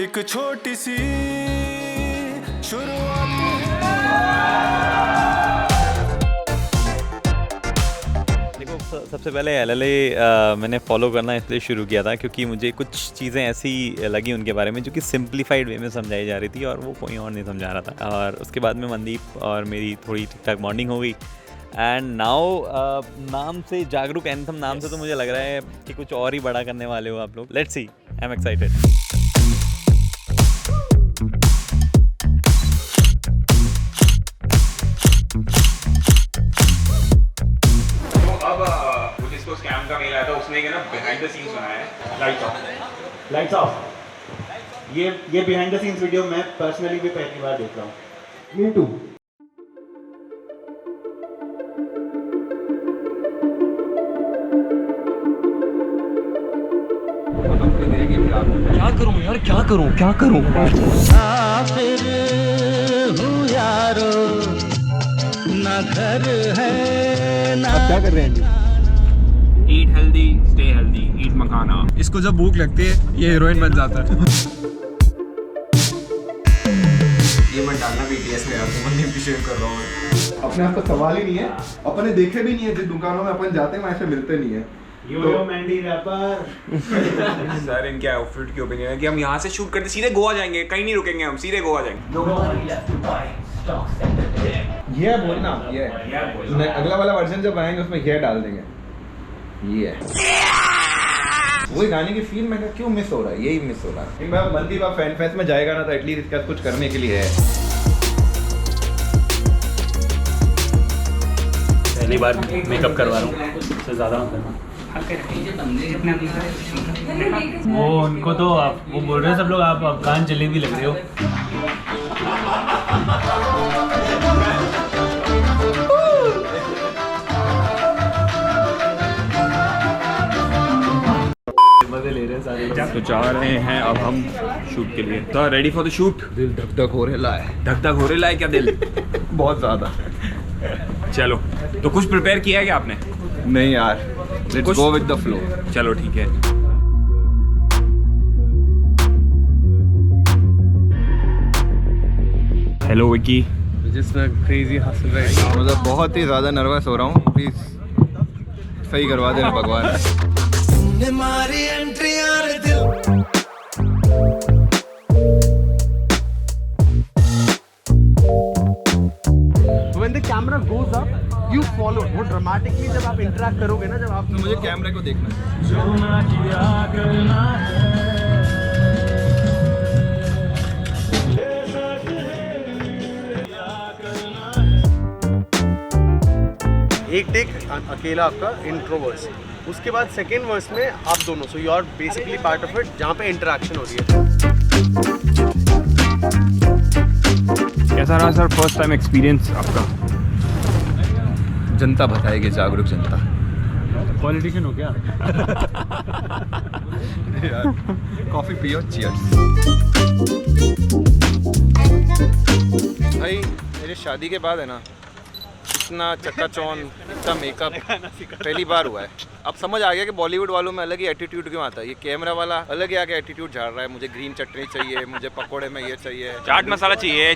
एक छोटी सी शुरुआत है। देखो सबसे पहले LLA मैंने फॉलो करना इसलिए शुरू किया था क्योंकि मुझे कुछ चीज़ें ऐसी लगी उनके बारे में जो कि सिंप्लीफाइड वे में समझाई जा रही थी और वो कोई और नहीं समझा रहा था। और उसके बाद में मनदीप और मेरी थोड़ी ठीक ठाक बॉन्डिंग हो गई एंड नाउ नाम से जागरूक एंथम नाम से तो मुझे लग रहा है कि कुछ और ही बड़ा करने वाले हो आप लोग। Let's see, I am excited. जिसको स्कैम का मेल आया था उसने ना बिहाइंड द सीन्स बनाया है। Lights off. ये बिहाइंड द सीन्स वीडियो मैं पर्सनली भी पहली बार देख रहा हूँ। Me too. क्या करूं यार, क्या करूं फिर हूँ यारो, ना घर है ना। अब क्या कर रहे हैं जी? ईट हेल्दी स्टे हेल्दी, ईट मखाना। इसको जब भूख लगती है ये हीरोइन बन जाता है। ये मत डालना BTS में यार, तुम भी शेयर कर रहा हूँ। अपने आप का सवाल ही नहीं है, अपने देखे भी नहीं है। जिन दुकानों में अपन जाते हैं वहाँ ऐसे मिलते नहीं है। यो मैंडी रैपर। सर इनके आउटफिट की ओपिनियन है कि हम यहाँ से शूट करते सीधे गोवा जाएंगे, कहीं नहीं रुकेंगे, हम सीधे गोवा जाएंगे। ये बोलना ये अगला वाला वर्जन जब आएंगे उसमें ये डाल देंगे। ये वही गाने की फील में क्यों मिस हो रहा है, यही मिस हो रहा है। मैं मनदीप आप फैन फेस्ट में जाएगा ना तो एटलीस्ट इसका कुछ करने के लिए है। पहली बार मेकअप करवा रहा हूँ, उससे ज़्यादा मत करना। वो उनको तो आप वो बोल रहे हैं सब लोग आप अफगान जलेबी लग रहे हो। मजे ले रहे हैं सारे लोग। तो जा रहे हैं अब हम शूट के लिए। तो रेडी फॉर द शूट। दिल धक धक हो रहा है। धक धक हो रहा है क्या दिल? बहुत ज्यादा। चलो तो कुछ प्रिपेयर किया है क्या आपने? नहीं यार, let's go with the flow. चलो ठीक है। हेलो विकी। मतलब बहुत ही ज्यादा नर्वस हो रहा हूँ, प्लीज सही करवा देना भगवान। मारी एंट्री यार दिल। When the camera goes up, you follow. वो dramatically जब आप interact करोगे ना, जब आप तो मुझे कैमरे को देखना है। एक टेक अकेला आपका इंट्रो वर्स, उसके बाद सेकेंड वर्स में आप दोनों, so you are basically part of it, जहाँ पे इंटरेक्शन हो रही है। कैसा रहा सर फर्स्ट टाइम एक्सपीरियंस आपका? जनता बताएगी, जागरूक जनता। पॉलिटिशियन हो क्या? यार कॉफी पियो, चीयर्स। भाई मेरी शादी के बाद है ना, इतना चक्काचौंध, इतना मेकअप पहली बार हुआ है। अब समझ आ गया कि बॉलीवुड वालों में अलग ही एटीट्यूड क्यों आता है। ये कैमरा वाला अलग ही आके एटीट्यूड झाड़ रहा है। मुझे ग्रीन चटनी चाहिए, मुझे पकोड़े में ये चाहिए, चाट मसाला चाहिए,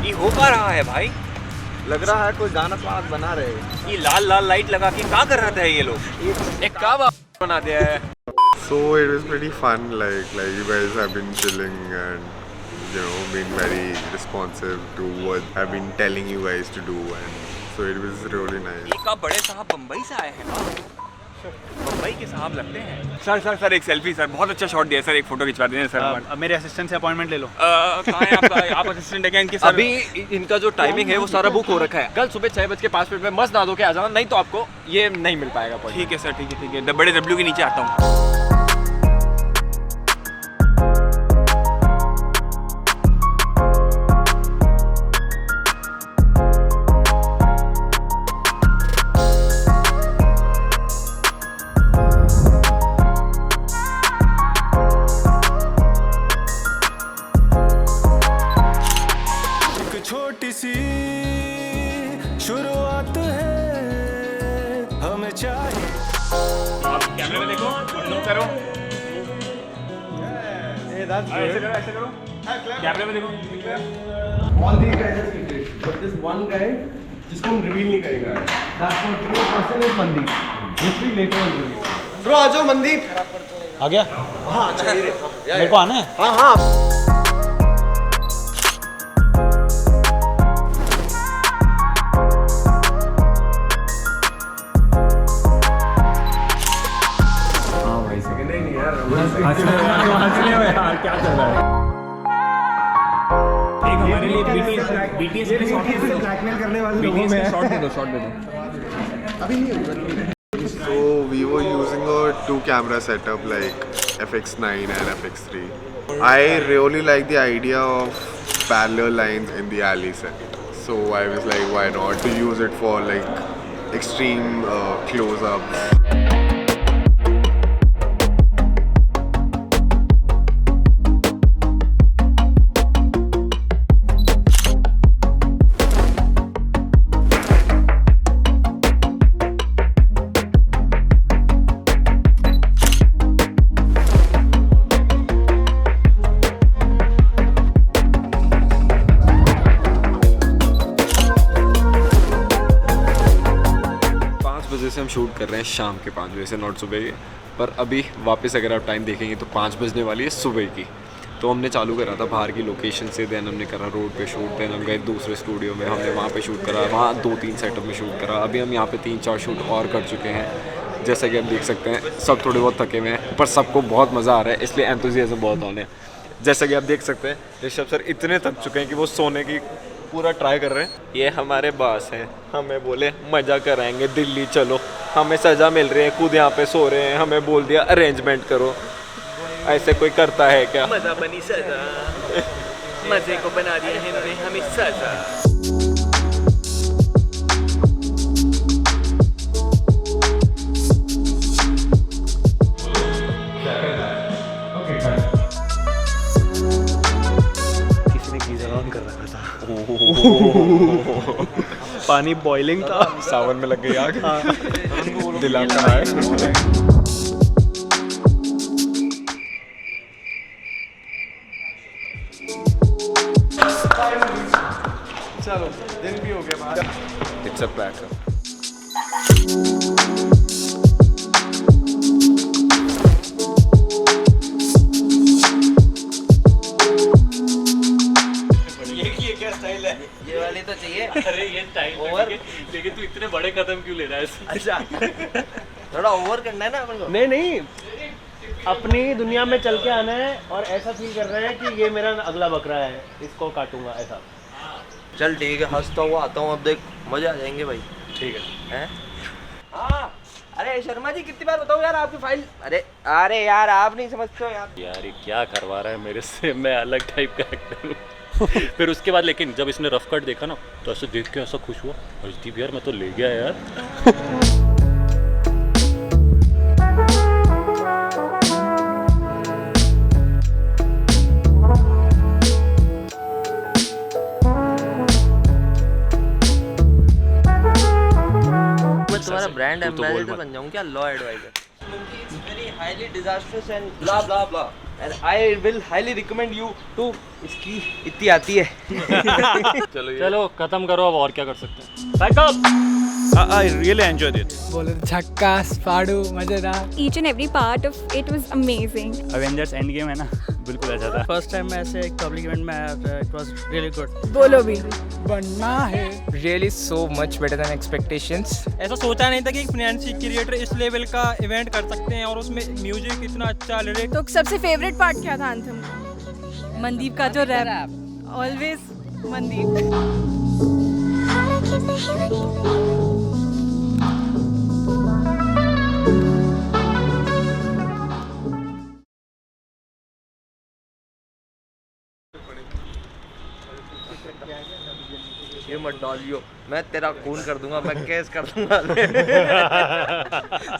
ये हो पा रहा है भाई? लग रहा है कोई गाना वाना बना रहे हैं। ये लाल लाल लाइट लगा के क्या कर रहा था ये लोग? एक का बना दिया है। So it was pretty fun, like you guys have been chilling and being very responsive to what I've been telling you guys to do, and so it was really nice. ये का बड़े साहब बम्बई से आए हैं? बम्बई के साहब लगते हैं। सर एक सेल्फी सर, बहुत अच्छा शॉट दिया सर, एक फोटो खिंचवा देना सर। मेरे असिस्टेंट से अपॉइंटमेंट ले लो। कहाँ है आपका? आप असिस्टेंट है क्या इनके? सर अभी इनका जो टाइमिंग है वो सारा बुक हो रखा है। कल सुबह 6:05 में मस्त नहा धो के आ जाना, नहीं तो आपको ये नहीं मिल पाएगा। ठीक है सर, ठीक है। बड़े W के नीचे आता हूँ। that's ऐसे good. करो, ऐसे करो. कैमरे में देखो. All these guys are secret, but this one guy जिसको हम रिवील नहीं करेंगे. That particular person is Mandeep, which we later on reveal. Bro, आ जाओ मनदीप. आ गया हाँ चाहिए. मेरे को आना है हाँ हाँ. क्या चल रहा है एक हमारे लिए BTS के ब्लैकमेल करने वाले लोगों में है. शॉट दे दो. अभी नहीं होगा. So we were using a 2-camera setup like FX9 and FX3. I really like the idea of parallel lines in the alley set. So I was like, why not to use it for like extreme close-ups. से हम shoot कर रहे हैं शाम के 5 बजे से, not सुबह के. पर अभी वापस अगर आप टाइम देखेंगे तो 5 बजने वाली है सुबह की. तो हमने चालू करा था बाहर की लोकेशन से, देन हमने करा रोड पे शूट, देन हम गए दूसरे स्टूडियो में, हमने वहाँ पे शूट करा, वहाँ 2-3 सेटअप में शूट करा. अभी हम यहाँ पे 3-4 शूट और कर चुके हैं. जैसा कि आप देख सकते हैं सब थोड़े बहुत थके हुए हैं, पर सबको बहुत मज़ा आ रहा है, इसलिए एंथुसियाज्म बहुत ऑन है. जैसा कि आप देख सकते हैं ऋषभ सर इतने थक चुके हैं कि वो सोने की पूरा ट्राई कर रहे हैं. ये हमारे बॉस हैं, हमें बोले मज़ा कराएंगे, दिल्ली चलो, हमें सज़ा मिल रही है, खुद यहाँ पे सो रहे हैं, हमें बोल दिया अरेंजमेंट करो. ऐसे कोई करता है क्या? मजा बनी सजा, मजे को बना दिया इन्होंने हमें सजा. किसी ने गीजर ऑन कर रखा था. पानी बॉइलिंग था. सावन में लग गई आग. दिला का है. चलो दिन भी हो गया बाहर. It's a pleasure. ये वाली तो चाहिए. अरे ये स्टाइल ओवर. लेकिन तू इतने बड़े कदम क्यों ले रहा है? अच्छा थोड़ा ओवर करना है ना अपन को. नहीं अपनी दुनिया में चल के आना है और ऐसा फील कर रहे हैं कि ये मेरा अगला बकरा है, इसको काटूंगा ऐसा. चल ठीक है, हंसता हुआ आता हूँ, अब देख मजे आ जाएंगे भाई. ठीक है. हाँ अरे शर्मा जी कितनी बार बताओ यार आपकी फाइल. अरे यार आप नहीं समझते हो यार. यार ये क्या करवा रहा है मेरे से, मैं अलग टाइप का एक्टर हूँ. फिर उसके बाद लेकिन जब इसने रफ कट देखा ना तो ऐसे देख के ऐसा खुश हुआ, हर्षदीप यार मैं तो ले गया यार. मैं तुम्हारा ब्रांड एम्बेसडर बन जाऊँ क्या, law adviser. Very highly disasters and blah blah blah and I will highly recommend you to. इसकी इतनी आती है. चलो खत्म करो अब, और क्या कर सकते हैं. Backup. I really enjoyed it. बोले झक्कास फाड़ू मजेदार. Each and every part of it was amazing. Avengers end game है ना, बिल्कुल अच्छा था. फर्स्ट टाइम मैं ऐसे एक पब्लिक इवेंट में आया था. It was really good. बोलो भी. बनना है. Really so much better than expectations. ऐसा सोचा नहीं था कि एक फाइनेंशियल क्रिएटर इस लेवल का इवेंट कर सकते हैं और उसमें म्यूजिक इतना अच्छा, लिरिक्स. तो सबसे फेवरेट पार्ट क्या था एंथम? मनदीप का जो रैप. ऑलवेज मनदीप. ये मत डालियो, मैं तेरा खून कर दूंगा, मैं केस कर दूंगा.